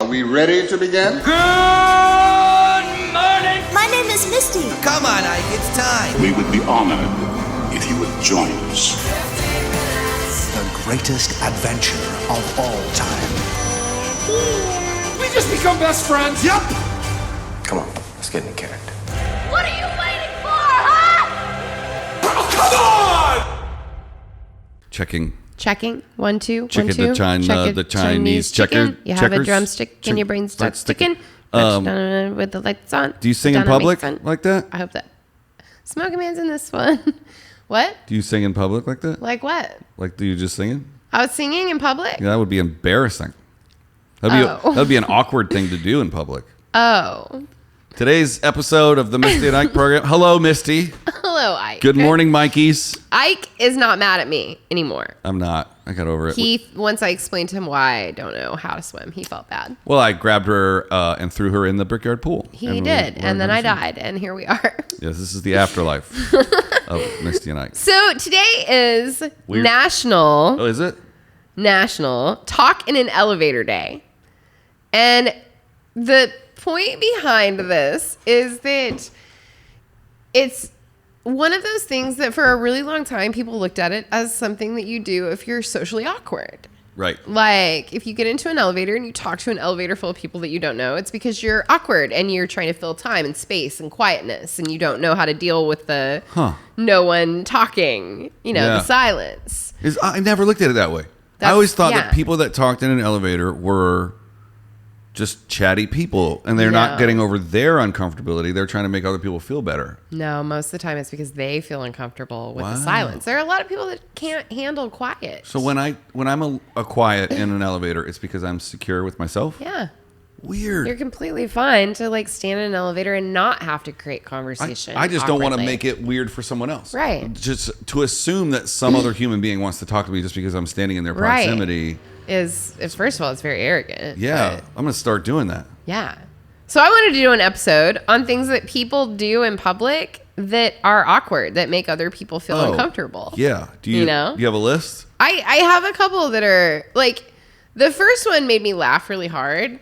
we ready to begin? Good morning! My name is Misty. Come on, Ike, it's time. We would be honored if you would join us. The greatest adventure of all time. We just become best friends. Yep! Come on, let's get in character. What are you waiting for, huh? Oh, come on! Checking. 1, 2, Chicken 1, 2. the Chinese checker. You have a checkers. drumstick and your brain starts sticking. With the lights on. Do you sing in public like that? I hope that. Smoking Man's in this one. What? Do you sing in public like that? Like what? Like, do you just singing? I was singing in public? Yeah, that would be embarrassing. That'd be an awkward thing to do in public. Oh. Today's episode of the Misty and Ike program. Hello, Misty. Hello, Ike. Good morning, Mikeys. Ike is not mad at me anymore. I'm not. I got over it. Once I explained to him why I don't know how to swim, he felt bad. Well, I grabbed her and threw her in the brickyard pool. He did. And then I died. And here we are. Yes, this is the afterlife of Misty and Ike. So today is Weird. National. Oh, is it? National Talk in an Elevator Day. And the point behind this is that it's one of those things that for a really long time people looked at it as something that you do if you're socially awkward. Right. Like if you get into an elevator and you talk to an elevator full of people that you don't know, it's because you're awkward and you're trying to fill time and space and quietness and you don't know how to deal with the no one talking, the silence. I never looked at it that way. I always thought that people that talked in an elevator were just chatty people, and they're not getting over their uncomfortability. They're trying to make other people feel better. No, most of the time it's because they feel uncomfortable with the silence. There are a lot of people that can't handle quiet. So when I'm a quiet in an elevator, it's because I'm secure with myself? Yeah. Weird. You're completely fine to stand in an elevator and not have to create conversation. I just don't want to make it weird for someone else. Right. Just to assume that some other human being wants to talk to me just because I'm standing in their proximity. Right. Is first of all, it's very arrogant. Yeah, I'm going to start doing that. Yeah. So I wanted to do an episode on things that people do in public that are awkward, that make other people feel uncomfortable. Yeah. Do you have a list? I have a couple that are like, the first one made me laugh really hard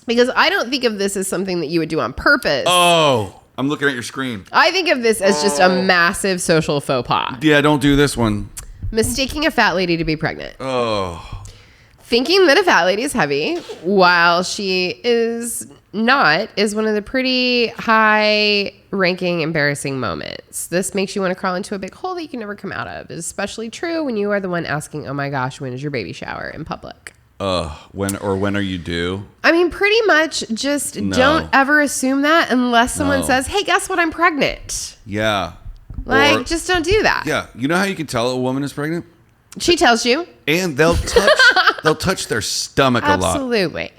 because I don't think of this as something that you would do on purpose. Oh, I'm looking at your screen. I think of this as just a massive social faux pas. Yeah, don't do this one. Mistaking a fat lady to be pregnant. Oh. Thinking that a fat lady is heavy while she is not is one of the pretty high-ranking, embarrassing moments. This makes you want to crawl into a big hole that you can never come out of. It's especially true when you are the one asking, oh my gosh, when is your baby shower in public? When are you due? I mean, pretty much just don't ever assume that unless someone says, hey, guess what? I'm pregnant. Yeah. Just don't do that. Yeah. You know how you can tell a woman is pregnant? She tells you. And they'll touch their stomach a lot. Absolutely.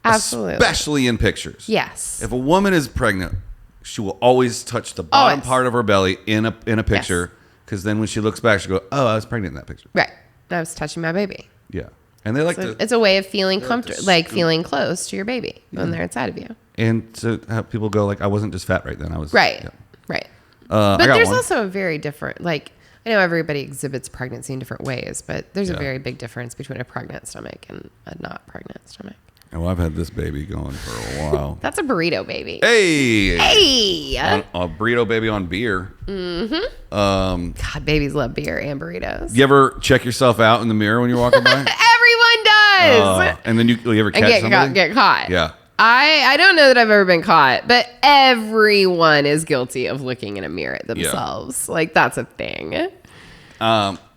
Especially in pictures. Yes. If a woman is pregnant, she will always touch the bottom part of her belly in a picture, because then when she looks back, she'll go, oh, I was pregnant in that picture. Right. I was touching my baby. Yeah. And they it's a way of feeling comfortable, feeling close to your baby when they're inside of you. And to have people go I wasn't just fat right then. I was. Right. Yeah. Right. But there's also a very different, I know everybody exhibits pregnancy in different ways, but there's a very big difference between a pregnant stomach and a not pregnant stomach. Oh, I've had this baby going for a while. That's a burrito baby. Hey! A burrito baby on beer. Mm-hmm. God, babies love beer and burritos. You ever check yourself out in the mirror when you're walking by? Everyone does! And then you ever catch somebody? Get caught. Yeah. I don't know that I've ever been caught, but everyone is guilty of looking in a mirror at themselves. Yeah. That's a thing.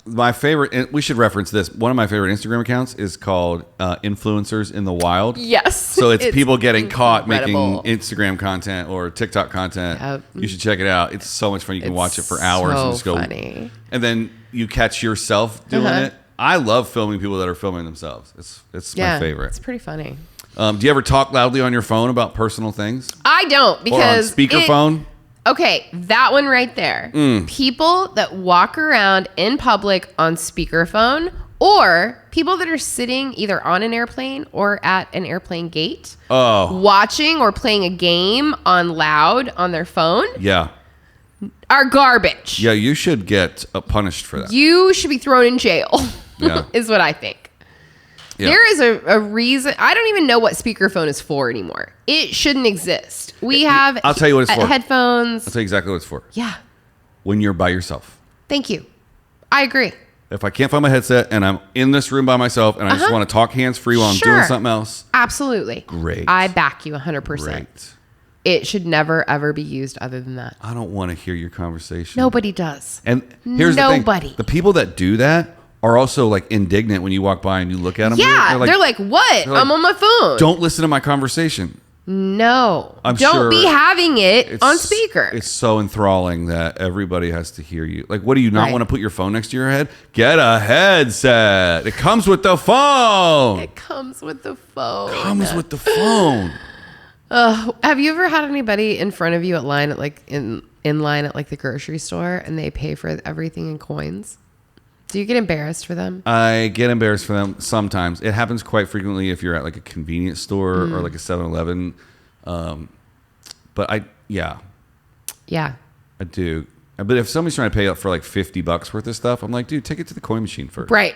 My favorite, we should reference this. One of my favorite Instagram accounts is called Influencers in the Wild. Yes. So it's people getting caught making Instagram content or TikTok content. Yep. You should check it out. It's so much fun. You can watch it for hours and just go. Funny. And then you catch yourself doing it. I love filming people that are filming themselves. It's my favorite. It's pretty funny. Do you ever talk loudly on your phone about personal things? I don't, because or on speakerphone. Okay, that one right there. People that walk around in public on speakerphone, or people that are sitting either on an airplane or at an airplane gate, watching or playing a game on loud on their phone. Yeah. Are garbage. Yeah, you should get punished for that. You should be thrown in jail. Yeah. Is what I think. Yeah. There is a reason. I don't even know what speakerphone is for anymore. It shouldn't exist. We have. I'll tell you what it's for. Headphones. I'll tell you exactly what it's for. Yeah. When you're by yourself. Thank you. I agree. If I can't find my headset and I'm in this room by myself and I just want to talk hands-free while I'm doing something else. Absolutely. Great. I back you 100%. Great. It should never, ever be used other than that. I don't want to hear your conversation. Nobody does. And here's the Nobody. thing. The people that do that are also like indignant when you walk by and you look at them. Yeah. They're like, what? I'm on my phone. Don't listen to my conversation. No. I'm Don't sure be having it on speaker. It's so enthralling that everybody has to hear you. Like, what do you not want to put your phone next to your head? Get a headset. It comes with the phone. It comes with the phone. Comes with the phone. Have you ever had anybody in front of you in line at the grocery store and they pay for everything in coins? Do you get embarrassed for them? I get embarrassed for them sometimes. It happens quite frequently if you're at like a convenience store or like a 7-Eleven. But Yeah. I do. But if somebody's trying to pay up for like $50 worth of stuff, I'm like, dude, take it to the coin machine first. Right.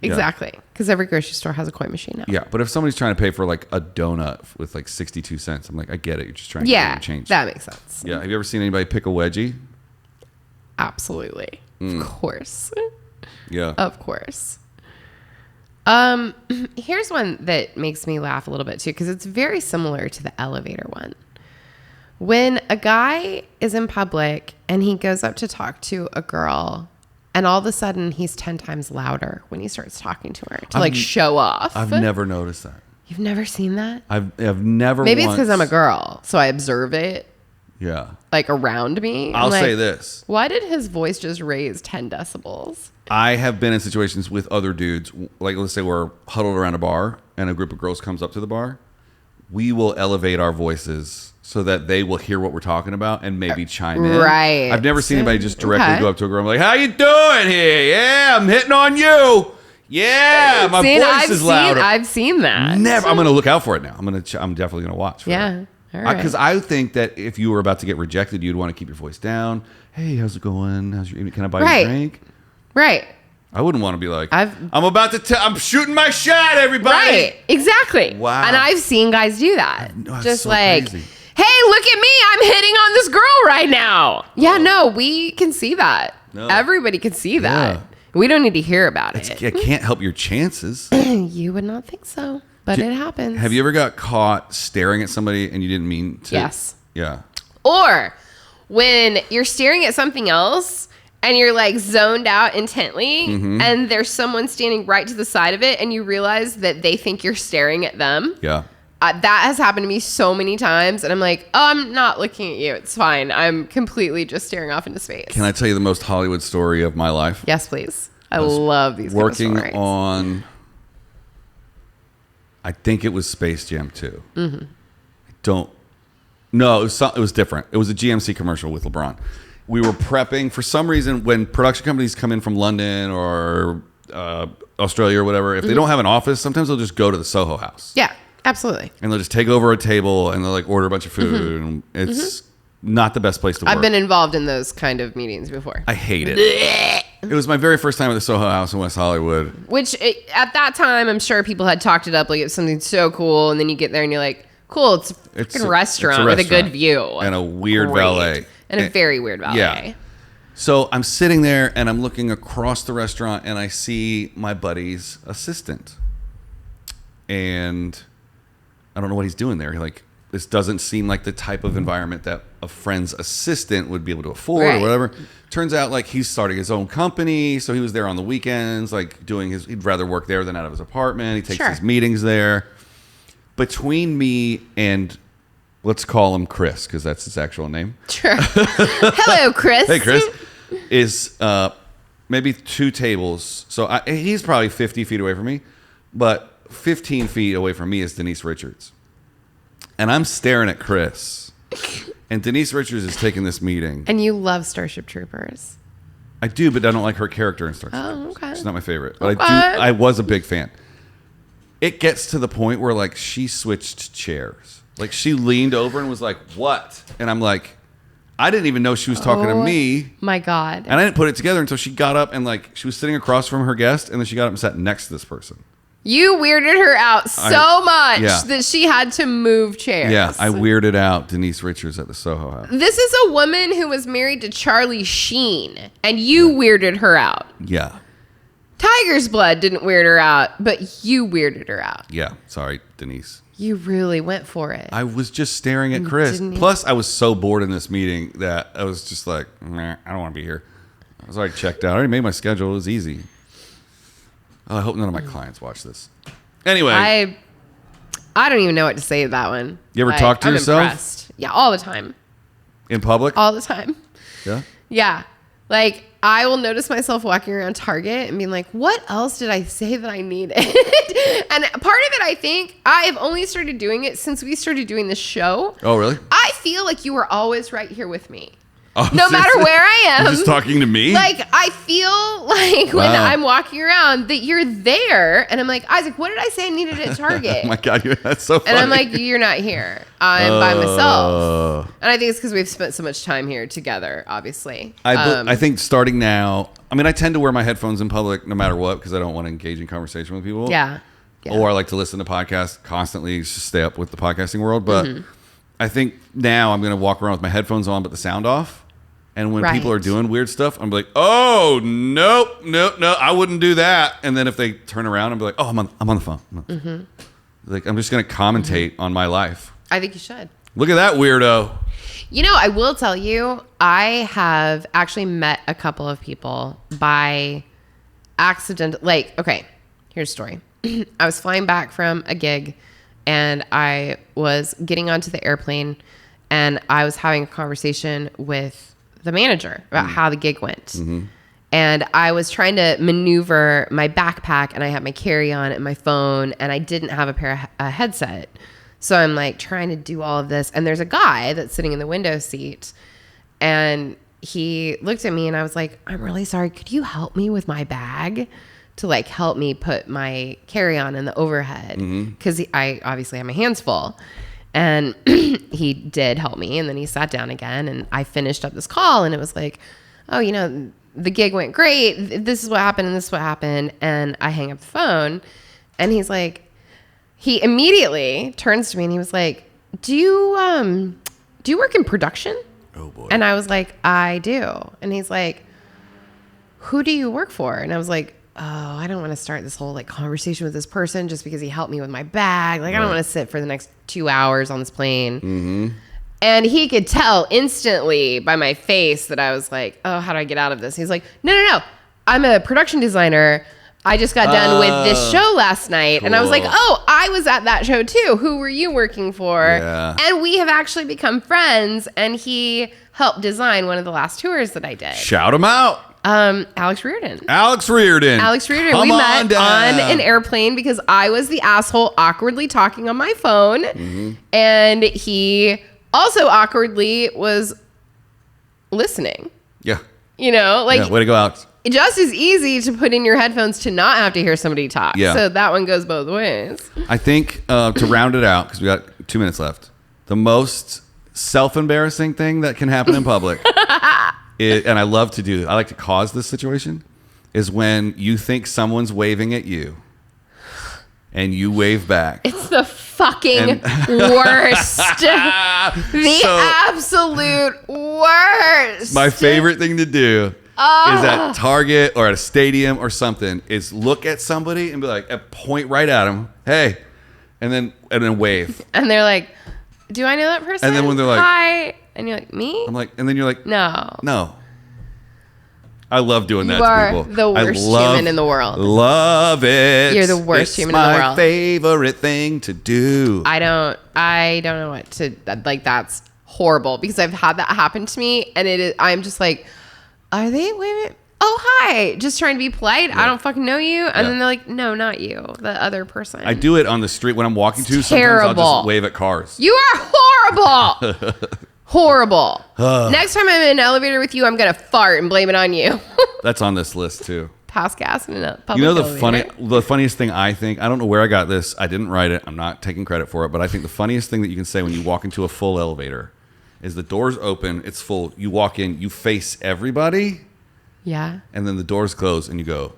Exactly. Because every grocery store has a coin machine now. Yeah. But if somebody's trying to pay for like a donut with like 62 cents, I'm like, I get it. You're just trying to get change. That makes sense. Yeah. Have you ever seen anybody pick a wedgie? Absolutely. Of course. Yeah. Of course. Here's one that makes me laugh a little bit too, because it's very similar to the elevator one. When a guy is in public and he goes up to talk to a girl, and all of a sudden he's 10 times louder when he starts talking to her to show off. I've never noticed that. You've never seen that? I've never. Maybe it's because I'm a girl, so I observe it. Yeah. Like around me. I'll say this. Why did his voice just raise 10 decibels? I have been in situations with other dudes, like let's say we're huddled around a bar and a group of girls comes up to the bar. We will elevate our voices so that they will hear what we're talking about and maybe chime in. Right. I've never seen anybody just directly go up to a girl and be like, how you doing here? Yeah, I'm hitting on you. Yeah, my voice is louder. I've seen that. Never. I'm going to look out for it now. I'm definitely going to watch for it. All right. Because I think that if you were about to get rejected, you'd want to keep your voice down. Hey, how's it going? Can I buy you a drink? Right. I wouldn't want to be like, I'm about to I'm shooting my shot, everybody. Right. Exactly. Wow. And I've seen guys do that. Just so like, crazy. hey, look at me. I'm hitting on this girl right now. Yeah, no, we can see that. No. Everybody can see that. Yeah. We don't need to hear about it. It can't help your chances. You would not think so, but it happens. Have you ever got caught staring at somebody and you didn't mean to? Yes. Yeah. Or when you're staring at something else and you're like zoned out intently and there's someone standing right to the side of it and you realize that they think you're staring at them. Yeah. That has happened to me so many times and I'm like, oh, I'm not looking at you. It's fine. I'm completely just staring off into space. Can I tell you the most Hollywood story of my life? Yes, please. I love these kind of stories. Working on, I think it was Space Jam 2. No, it was different. It was a GMC commercial with LeBron. We were prepping for some reason when production companies come in from London or Australia or whatever. If they don't have an office, sometimes they'll just go to the Soho House. Yeah, absolutely. And they'll just take over a table and they'll like order a bunch of food. And it's not the best place to work. I've been involved in those kind of meetings before. I hate it. It was my very first time at the Soho House in West Hollywood. Which at that time, I'm sure people had talked it up like it's something so cool. And then you get there and you're like, cool, it's a restaurant with a good view. And a weird valet. And a very weird valet. Yeah. So I'm sitting there and I'm looking across the restaurant and I see my buddy's assistant. And I don't know what he's doing there. Like, this doesn't seem like the type of environment that a friend's assistant would be able to afford or whatever. Turns out like he's starting his own company. So he was there on the weekends, like he'd rather work there than out of his apartment. He takes his meetings there. Between me and let's call him Chris, because that's his actual name. Sure. Hello, Chris. Hey, Chris. Is maybe 2 tables. So he's probably 50 feet away from me, but 15 feet away from me is Denise Richards. And I'm staring at Chris. And Denise Richards is taking this meeting. And you love Starship Troopers. I do, but I don't like her character in Starship Troopers. Oh, okay. She's not my favorite. But I was a big fan. It gets to the point where like she switched chairs. Like she leaned over and was like, what? And I'm like, I didn't even know she was talking to me. My God. And I didn't put it together until she got up and like she was sitting across from her guest and then she got up and sat next to this person. You weirded her out so much that she had to move chairs. Yeah, I weirded out Denise Richards at the Soho House. This is a woman who was married to Charlie Sheen, and you weirded her out. Yeah. Tiger's Blood didn't weird her out, but you weirded her out. Yeah, sorry, Denise. You really went for it. I was just staring at Chris. Plus, I was so bored in this meeting that I was just like, nah, I don't want to be here. I was already checked out. I already made my schedule. It was easy. Oh, I hope none of my clients watch this. Anyway. I don't even know what to say to that one. You ever talk to yourself? Impressed. Yeah, all the time. In public? All the time. Yeah? Yeah. Like, I will notice myself walking around Target and being like, what else did I say that I needed? And part of it, I think, I have only started doing it since we started doing this show. Oh, really? I feel like you were always right here with me. Oh, no matter where I am. You're just talking to me? Like, I feel like when I'm walking around that you're there. And I'm like, Isaac, what did I say I needed at Target? Oh, my God. That's so funny. And I'm like, you're not here. I'm by myself. And I think it's because we've spent so much time here together, obviously. I think starting now, I mean, I tend to wear my headphones in public no matter what because I don't want to engage in conversation with people. Yeah. Or I like to listen to podcasts constantly just to stay up with the podcasting world. But I think now I'm going to walk around with my headphones on but the sound off. And when people are doing weird stuff, I'm like, oh, no, I wouldn't do that. And then if they turn around, I'm like, oh, I'm on the phone. Like, I'm just going to commentate on my life. I think you should. Look at that weirdo. You know, I will tell you, I have actually met a couple of people by accident. Like, okay, here's a story. I was flying back from a gig and I was getting onto the airplane and I was having a conversation with the manager about how the gig went. And I was trying to maneuver my backpack and I had my carry-on and my phone and I didn't have a headset. So I'm like trying to do all of this. And there's a guy that's sitting in the window seat and he looked at me and I was like, I'm really sorry. Could you help me with my bag to like help me put my carry-on in the overhead? Because I obviously have my hands full. And he did help me. And then he sat down again and I finished up this call and it was like, oh, you know, the gig went great. This is what happened and this is what happened. And I hang up the phone and he's like, he immediately turns to me and he was like, do you work in production? Oh boy. And I was like, I do. And he's like, who do you work for? And I was like, oh, I don't want to start this whole like conversation with this person just because he helped me with my bag. Like, I don't want to sit for the next 2 hours on this plane. And he could tell instantly by my face that I was like, oh, how do I get out of this? He's like, no. I'm a production designer. I just got done with this show last night. Cool. And I was like, oh, I was at that show too. Who were you working for? Yeah. And we have actually become friends. And he helped design one of the last tours that I did. Shout him out. Alex Reardon. Come We met down. on an airplane because I was the asshole awkwardly talking on my phone. And he also awkwardly was listening. Yeah. You know, like, way to go, Alex. Just as easy to put in your headphones to not have to hear somebody talk. Yeah. So that one goes both ways. I think to round it out, because we got 2 minutes left, the most self-embarrassing thing that can happen in public and I love to do, I like to cause this situation, is when you think someone's waving at you and you wave back. It's the fucking worst. The absolute worst. My favorite thing to do is at Target or at a stadium or something is look at somebody and be like, point right at them. Hey. And then wave. And they're like, do I know that person? And then when they're like, hi. And you're like, me? I'm like, and then you're like, no. I love doing that you to people. You are the worst human in the world. Love it. You're the worst human in the world. It's my favorite thing to do. I don't know what to, like, that's horrible because I've had that happen to me and I'm just like, are they waving? Oh, hi. Just trying to be polite. Yeah. I don't fucking know you. And then they're like, no, not you. The other person. I do it on the street when I'm walking to. Sometimes I'll just wave at cars. You are horrible. Horrible. Next time I'm in an elevator with you, I'm going to fart and blame it on you. That's on this list too. Pass gas in a public the funniest thing I think, I don't know where I got this. I didn't write it. I'm not taking credit for it. But I think the funniest thing that you can say when you walk into a full elevator is the doors open. It's full. You walk in. You face everybody. Yeah. And then the doors close and you go,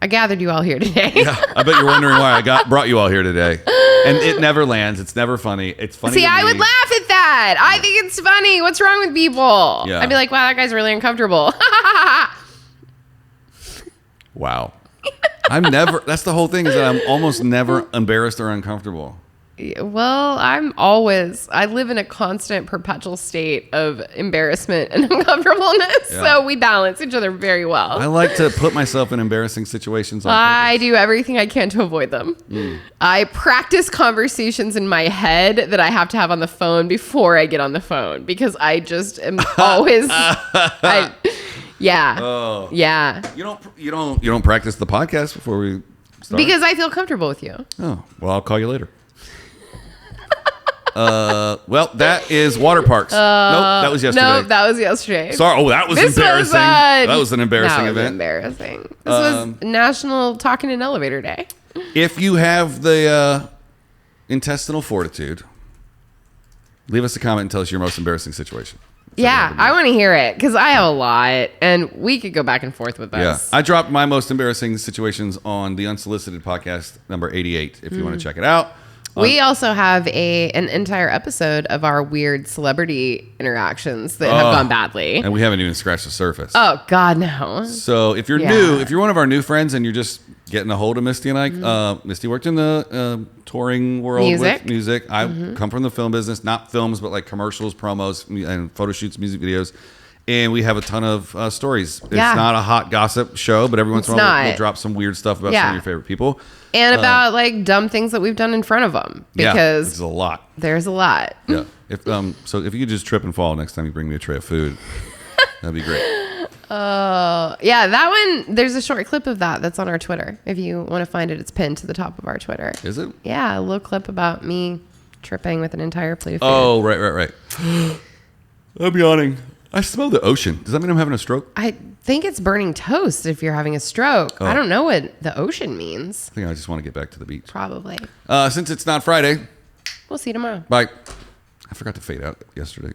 I gathered you all here today. Yeah, I bet you're wondering why I brought you all here today. And it never lands. It's never funny. It's funny. See, I would laugh at that. I think it's funny. What's wrong with people? Yeah. I'd be like, wow, that guy's really uncomfortable. Wow. That's the whole thing, is that I'm almost never embarrassed or uncomfortable. Well, I live in a constant perpetual state of embarrassment and uncomfortableness. Yeah. So we balance each other very well. I like to put myself in embarrassing situations. I do everything I can to avoid them. I practice conversations in my head that I have to have on the phone before I get on the phone, because I just am always, yeah. Oh. Yeah. You don't practice the podcast before we start? Because I feel comfortable with you. Oh, well, I'll call you later. Well, that is water parks. Nope, that was yesterday. No, that was yesterday. Sorry. Oh, that was embarrassing. That was an embarrassing event. Embarrassing. This was National Talking in Elevator Day. If you have the intestinal fortitude, leave us a comment and tell us your most embarrassing situation. Yeah, I want to hear it, because I have a lot, and we could go back and forth with this. Yeah, I dropped my most embarrassing situations on the Unsolicited podcast number 88. If you want to check it out. We also have an entire episode of our weird celebrity interactions that have gone badly. And we haven't even scratched the surface. Oh, God, no. So if you're new, if you're one of our new friends and you're just getting a hold of Misty and Ike, Misty worked in the touring world with music. I come from the film business, not films, but like commercials, promos, and photo shoots, music videos. And we have a ton of stories. It's not a hot gossip show, but every once in a while we'll drop some weird stuff about some of your favorite people. And about like dumb things that we've done in front of them. Because there's a lot. There's a lot. Yeah. So if you could just trip and fall next time you bring me a tray of food, that'd be great. Yeah, that one, there's a short clip of that's on our Twitter. If you want to find it, it's pinned to the top of our Twitter. Is it? Yeah, a little clip about me tripping with an entire plate of food. Oh, right. I'm yawning. I smell the ocean. Does that mean I'm having a stroke? I think it's burning toast if you're having a stroke. Oh. I don't know what the ocean means. I think I just want to get back to the beach. Probably. Since it's not Friday. We'll see you tomorrow. Bye. I forgot to fade out yesterday.